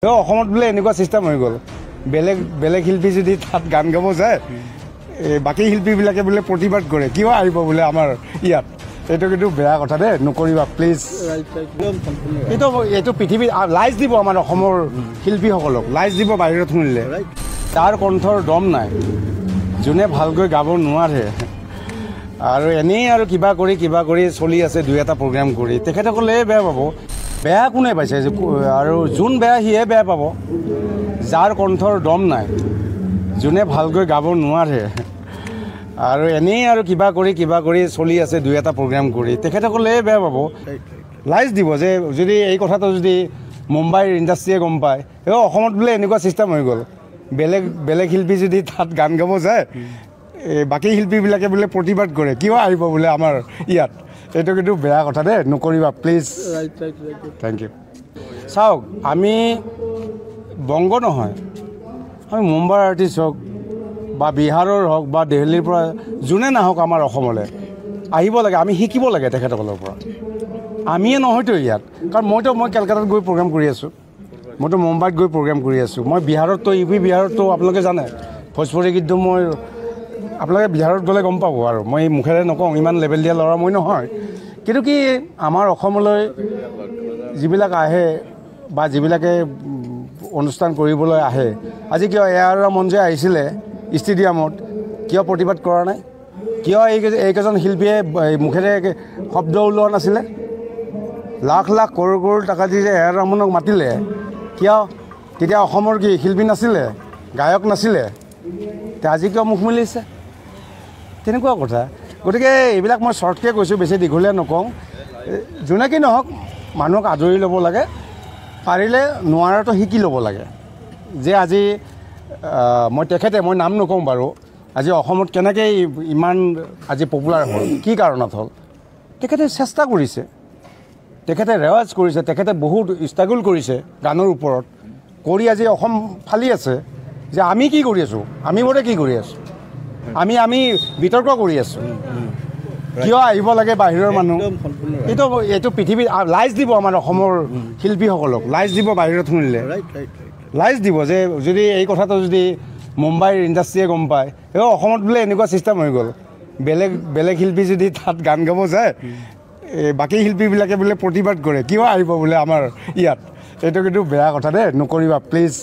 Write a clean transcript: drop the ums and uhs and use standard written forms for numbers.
অসমত বোলে এনেকুৱা চিষ্টেম হৈ গ'ল বেলেগ বেলেগ শিল্পী যদি তাত গান গাব যায় বাকী শিল্পীবিলাকে বোলে প্ৰতিবাদ কৰে কিয় আহিব বোলে আমাৰ ইয়াত এইটো কিন্তু বেয়া কথা দেই নকৰিবা প্লিজ এইটো পৃথিৱী লাইজ দিব আমাৰ অসমৰ শিল্পীসকলক লাইজ দিব বাহিৰত শুনিলে তাৰ কণ্ঠৰ দম নাই যোনে ভালকৈ গাব নোৱাৰে আৰু এনেই আৰু কিবা কৰি চলি আছে দুই এটা প্ৰগ্ৰাম কৰি তেখেতসকলে বেয়া পাব বেয়া কোনে পাইছে আৰু যোন বেয়া সিয়ে বেয়া পাব যাৰ কণ্ঠৰ দম নাই যোনে ভালকৈ গাব নোৱাৰে আৰু এনেই আৰু কিবা কৰি চলি আছে দুই এটা প্ৰগ্ৰাম কৰি তেখেতসকলে বেয়া পাব লাইজ দিব যে যদি এই কথাটো যদি মুম্বাইৰ ইণ্ডাষ্ট্ৰীয়ে গম পায় অসমত বোলে এনেকুৱা চিষ্টেম হৈ গ'ল বেলেগ বেলেগ শিল্পী যদি তাত গান গাব যায় বাকী শিল্পীবিলাকে বোলে প্ৰতিবাদ কৰে কিয় আহিব বোলে আমাৰ ইয়াত এইটো কিন্তু বেয়া কথা দেই নকৰিবা প্লিজ থেংক ইউ চাওক আমি বংগ নহয় আমি মুম্বাইৰ আৰ্টিষ্ট হওক বা বিহাৰৰ হওক বা দিল্লীৰ পৰা যোনে নাহক আমাৰ অসমলৈ আহিব লাগে আমি শিকিব লাগে তেখেতসকলৰ পৰা আমিয়ে নহয়তো ইয়াত কাৰণ মই কেলকাতাত গৈ প্ৰগ্ৰাম কৰি আছোঁ মইতো মুম্বাইত গৈ প্ৰগ্ৰাম কৰি আছোঁ মই বিহাৰততো ইউ পি বিহাৰততো আপোনালোকে জানে ভোজপুৰী গীতটো মই আপোনালোকে বিহাৰত গ'লে গম পাব আৰু মই মুখেৰে নকওঁ ইমান লেভেল দিয়া ল'ৰা মই নহয় কিন্তু কি আমাৰ অসমলৈ যিবিলাক আহে বা যিবিলাকে অনুষ্ঠান কৰিবলৈ আহে আজি কিয় এ.আৰ. ৰহমান যে আহিছিলে ষ্টেডিয়ামত কিয় প্ৰতিবাদ কৰা নাই কিয় এইকেইজন শিল্পীয়ে মুখেৰে শব্দ ওলোৱা নাছিলে লাখ লাখ কৰোৰ টকা দি যে এ.আৰ. ৰহমানক মাতিলে কিয় তেতিয়া অসমৰ কি শিল্পী নাছিলে গায়ক নাছিলে আজি কিয় মুখ মেলিছে তেনেকুৱা কথা গতিকে এইবিলাক মই শ্বৰ্টকৈ কৈছোঁ বেছি দীঘলীয়া নকওঁ যোনে কি নহওক মানুহক আদৰি ল'ব লাগে পাৰিলে নোৱাৰাটো শিকি ল'ব লাগে যে আজি মই নাম নকওঁ বাৰু আজি অসমত কেনেকৈ ইমান আজি পপুলাৰ হ'ল কি কাৰণত হ'ল তেখেতে চেষ্টা কৰিছে তেখেতে ৰেৱাজ কৰিছে তেখেতে বহুত ষ্ট্ৰাগল কৰিছে গানৰ ওপৰত কৰি আজি অসম ফালি আছে যে আমি কি কৰি আছোঁ আমি বোৰে কি কৰি আছোঁ আমি বিতৰ্ক কৰি আছোঁ কিয় আহিব লাগে বাহিৰৰ মানুহ এইটো পৃথিৱী লাইজ দিব আমাৰ অসমৰ শিল্পীসকলক লাইজ দিব বাহিৰত শুনিলে লাইজ দিব যে যদি এই কথাটো যদি মুম্বাইৰ ইণ্ডাষ্ট্ৰীয়ে গম পায় অসমত বোলে এনেকুৱা চিষ্টেম হৈ গ'ল বেলেগ বেলেগ শিল্পী যদি তাত গান গাব যায় বাকী শিল্পীবিলাকে বোলে প্ৰতিবাদ কৰে কিয় আহিব বোলে আমাৰ ইয়াত এইটো কিন্তু বেয়া কথা দেই নকৰিবা প্লিজ